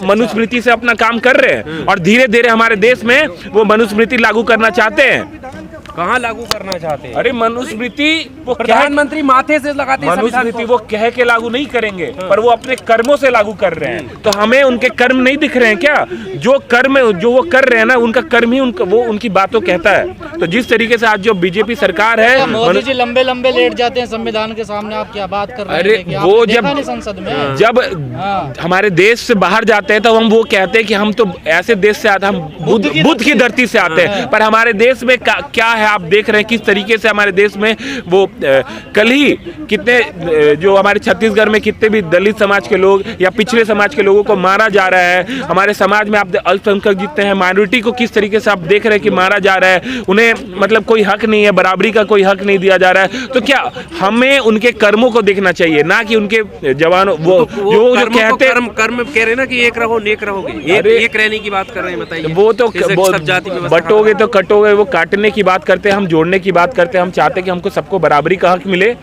मनुस्मृति से अपना काम कर रहे हैं और धीरे धीरे हमारे देश में वो मनुस्मृति लागू करना चाहते हैं। कहाँ लागू करना चाहते हैं? अरे मनुस्मृति वो प्रधानमंत्री माथे से लगाते हैं मनुस्मृति वो कह के लागू नहीं करेंगे, पर वो अपने कर्मों से लागू कर रहे हैं। तो हमें उनके कर्म नहीं दिख रहे हैं क्या? जो कर्म जो वो कर रहे हैं ना, उनका कर्म ही वो उनकी बातों कहता है। तो जिस तरीके से आज जो बीजेपी सरकार है, मोदी जी लंबे लंबे लेट जाते हैं संविधान के सामने, आप क्या बात कर रहे हैं? अरे वो जब हमारे देश से बाहर जाते हैं तो हम वो कहते हैं कि हम तो ऐसे देश से आते, हम बुद्ध की धरती से आते हैं। पर हमारे देश में क्या है, आप देख रहे हैं किस तरीके से हमारे देश में वो कल ही कितने जो हमारे छत्तीसगढ़ में कितने भी दलित समाज के लोग या पिछड़े समाज के लोगों को मारा जा रहा है। हमारे समाज में आप अल्पसंख्यक जितने हैं, माइनॉरिटी को किस तरीके से आप देख रहे हैं कि मारा जा रहा है। उन्हें मतलब कोई हक नहीं है, बराबरी का कोई हक नहीं दिया जा रहा है। तो क्या हमें उनके कर्मों को देखना चाहिए, ना कि उनके जवानों वो जो कहते हैं कर्म कह रहे हैं ना कि एक रहो नेक रहोगे, एक रहने की बात कर रहे हैं। बताइए, वो तो बटोगे तो कटोगे, वो काटने की बात करते हैं, हम जोड़ने की बात करते हैं। हम चाहते हैं कि हमको सबको बराबरी का हक मिले।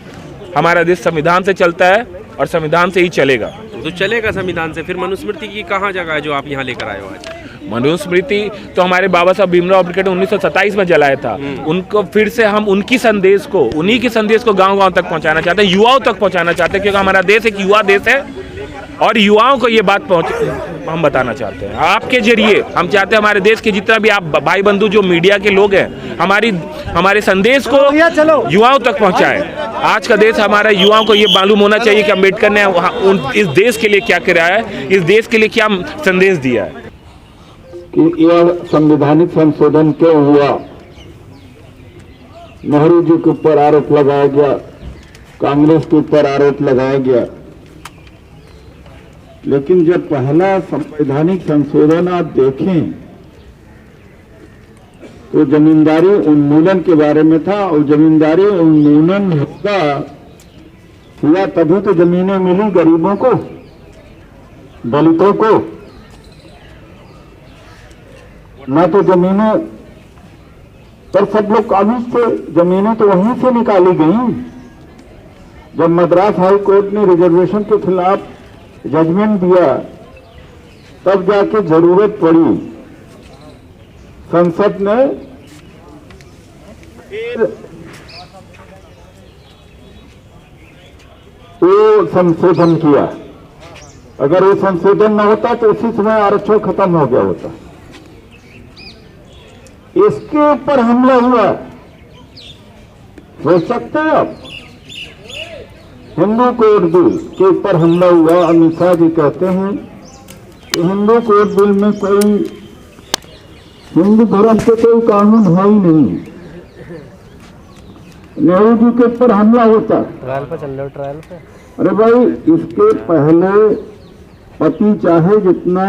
हमारा देश संविधान से चलता है और संविधान से ही चलेगा। तो चलेगा संविधान से, फिर मनुस्मृति की कहाँ जगह है जो आप यहाँ लेकर आए हो आज? मनुस्मृति तो हमारे बाबा साहब भीमराव अम्बेडकर ने 1927 में जलाया था। उनको फिर से हम उन्हीं के संदेश को गांव-गांव तक पहुंचाना चाहते हैं, युवाओं तक पहुंचाना चाहते हैं, क्योंकि हमारा देश एक युवा देश है और युवाओं को ये बात हम बताना चाहते हैं। आपके जरिए हम चाहते हैं हमारे देश के जितना भी आप भाई बंधु जो मीडिया के लोग हैं, हमारे संदेश को युवाओं तक पहुंचाएं। आज का देश हमारा युवाओं को ये मालूम होना चाहिए कि अम्बेडकर ने इस देश के लिए क्या किया है, इस देश के लिए क्या संदेश दिया है। कि यह संवैधानिक संशोधन क्यों हुआ, नेहरू जी के ऊपर आरोप लगाया गया, कांग्रेस के ऊपर आरोप लगाया गया, लेकिन जब पहला संवैधानिक संशोधन आप देखें तो जमींदारी उन्मूलन के बारे में था। और जमींदारी उन्मूलन हुआ तभी तो जमीनें मिली गरीबों को, दलितों को। न तो जमीनें पर सब लोग काबिज थे, जमीनें तो वहीं से निकाली गई। जब मद्रास हाई कोर्ट ने रिजर्वेशन के खिलाफ जजमेंट दिया, तब जाके जरूरत पड़ी, संसद ने फिर वो संशोधन किया। अगर वो संशोधन न होता तो उसी समय आरक्षण खत्म हो गया होता। इसके ऊपर हमला हुआ, सोच सकते हैं आप, हिंदू कोड बिल के ऊपर हमला हुआ। अमित शाह जी कहते हैं कि हिंदू कोड बिल में कोई हिंदू धर्म पे कोई कानून है ही नहीं। नेहरू जी के ऊपर हमला होता। ट्रायल पे चल रहे, ट्रायल पे। अरे भाई, इसके पहले पति चाहे जितना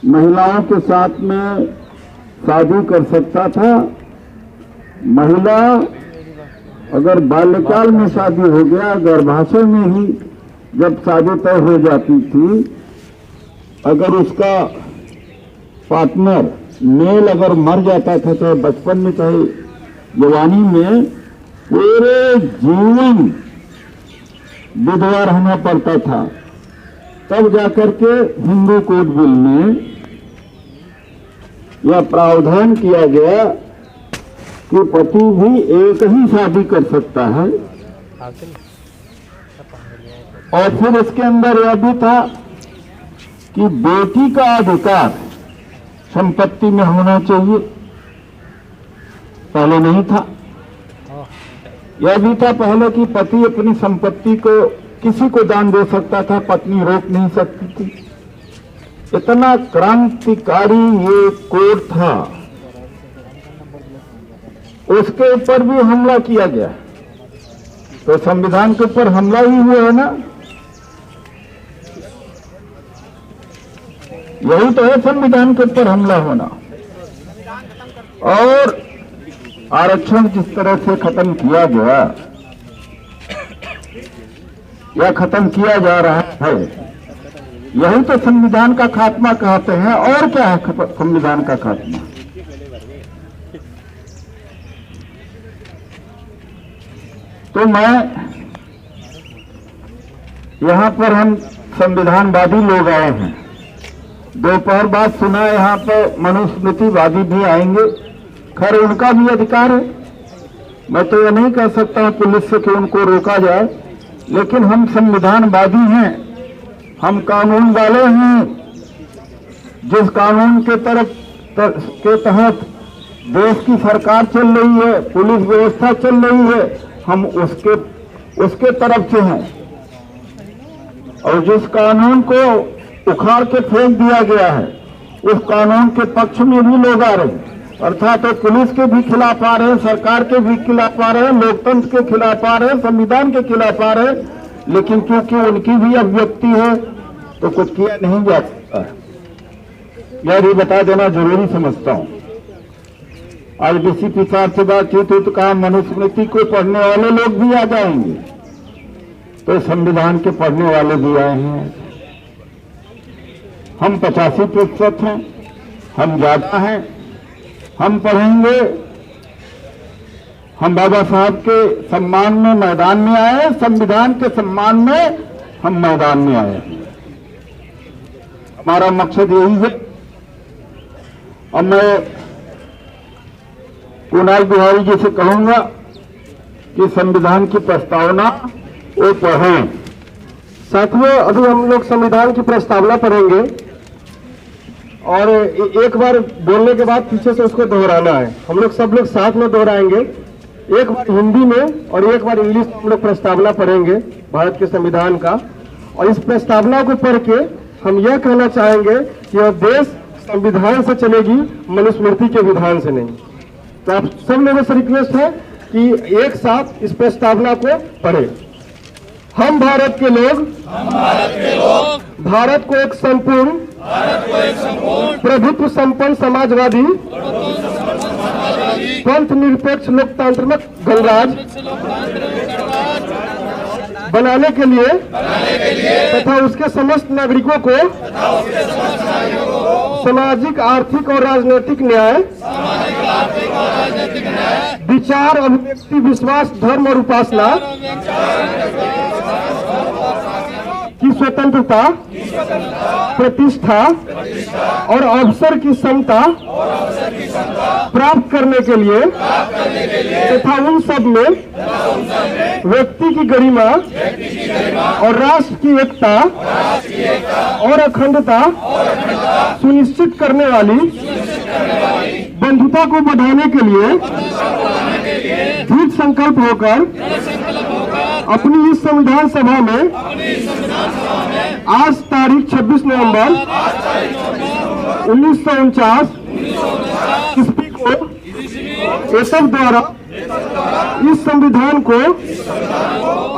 महिलाओं के साथ में शादी कर सकता था, महिला अगर बाल्यकाल में शादी हो गया, गर्भाशय में ही जब शादी तय हो जाती थी, अगर उसका पार्टनर मेल अगर मर जाता था, चाहे बचपन में चाहे जवानी में, पूरे जीवन विधवा रहना पड़ता था। तब जाकर के हिंदू कोड बिल में यह प्रावधान किया गया कि पति भी एक ही शादी कर सकता है। और फिर इसके अंदर यह भी था कि बेटी का अधिकार संपत्ति में होना चाहिए, पहले नहीं था। यह भी था पहले कि पति अपनी संपत्ति को किसी को दान दे सकता था, पत्नी रोक नहीं सकती थी। इतना क्रांतिकारी ये कोड था, उसके ऊपर भी हमला किया गया। तो संविधान के ऊपर हमला ही हुआ है ना। यही तो है संविधान के ऊपर हमला होना। और आरक्षण जिस तरह से खत्म किया गया या खत्म किया जा रहा है, यही तो संविधान का खात्मा कहते हैं। और क्या है संविधान का खात्मा? तो मैं यहां पर हम संविधानवादी लोग आए हैं। दोपहर बाद सुना यहाँ पर मनुस्मृतिवादी भी आएंगे। खैर उनका भी अधिकार है, मैं तो ये नहीं कह सकता हूँ पुलिस से कि उनको रोका जाए, लेकिन हम संविधानवादी हैं, हम कानून वाले हैं। जिस कानून के तहत देश की सरकार चल रही है, पुलिस व्यवस्था चल रही है, हम उसके तरफ से हैं। और जिस कानून को उखाड़ के फेंक दिया गया है, उस कानून के पक्ष में भी लोग आ रहे हैं। अर्थात तो पुलिस के भी खिलाफ आ रहे हैं, सरकार के भी खिलाफ आ रहे हैं, लोकतंत्र के खिलाफ आ रहे हैं, संविधान के खिलाफ आ रहे हैं। लेकिन क्योंकि उनकी भी अभिव्यक्ति है तो कुछ किया नहीं जा सकता है। यह भी बता देना जरूरी समझता हूँ। आज डीसीपी साहब से बातचीत हुई तो कहा मनुस्मृति को पढ़ने वाले लोग भी आ जाएंगे, तो संविधान के पढ़ने वाले भी आए हैं। हम 85% हैं, हम ज्यादा हैं, हम पढ़ेंगे। हम बाबा साहब के सम्मान में मैदान में आए, संविधान के सम्मान में हम मैदान में आए। हमारा मकसद यही है। अब मैं कुणाल बिहारी जी से कहूंगा कि संविधान की प्रस्तावना वो पढ़ें। साथियों, अभी हम लोग संविधान की प्रस्तावना पढ़ेंगे और एक बार बोलने के बाद पीछे से उसको दोहराना है। हम लोग सब लोग साथ में दोहराएंगे, एक बार हिंदी में और एक बार इंग्लिश में हम लोग प्रस्तावना पढ़ेंगे भारत के संविधान का। और इस प्रस्तावना को पढ़ के हम यह कहना चाहेंगे कि यह देश संविधान से चलेगी, मनुस्मृति के विधान से नहीं। तो आप सब लोगों से रिक्वेस्ट है कि एक साथ इस प्रस्तावना को पढ़ें। हम भारत के लोग भारत को एक संपूर्ण प्रभुत्व संपन्न समाजवादी पंथ निरपेक्ष लोकतांत्रिक गणराज्य बनाने के लिए तथा उसके समस्त नागरिकों को सामाजिक, आर्थिक और राजनीतिक न्याय, विचार, अभिव्यक्ति, विश्वास, धर्म और उपासना की स्वतंत्रता, प्रतिष्ठा और अवसर की समता प्राप्त करने के लिए तथा उन सब में व्यक्ति की गरिमा और राष्ट्र की एकता और अखंडता सुनिश्चित करने वाली बंधुता को बढ़ाने के लिए दृढ़ संकल्प होकर अपनी इस संविधान सभा में आज तारीख 26 नवंबर 1949 ईस्वी को एसएफ द्वारा इस संविधान को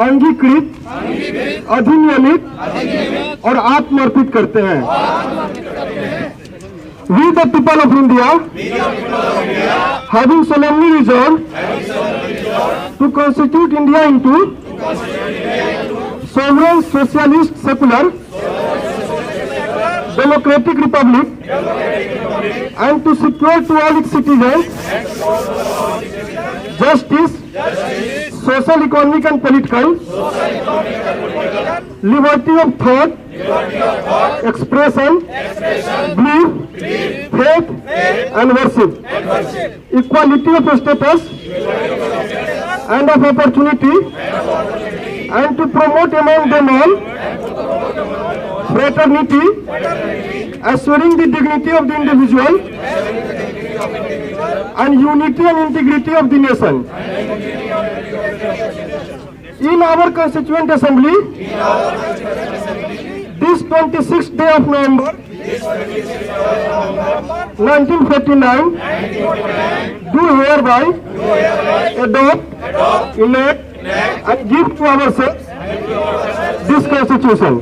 अंगीकृत, अधिनियमित और आत्मर्पित करते हैं। We the people of India, having solemnly resolved to constitute India into sovereign, socialist, secular, democratic republic, and to secure to all its citizens justice, social, economic, and political liberty of thought, expression, belief, faith, and worship, equality of status and of opportunity, and to promote among them all fraternity, assuring the dignity of the individual and unity and integrity of the nation. In our Constituent Assembly, this 26th day of November 1949, do hereby adopt, elect, and give to ourselves this Constitution.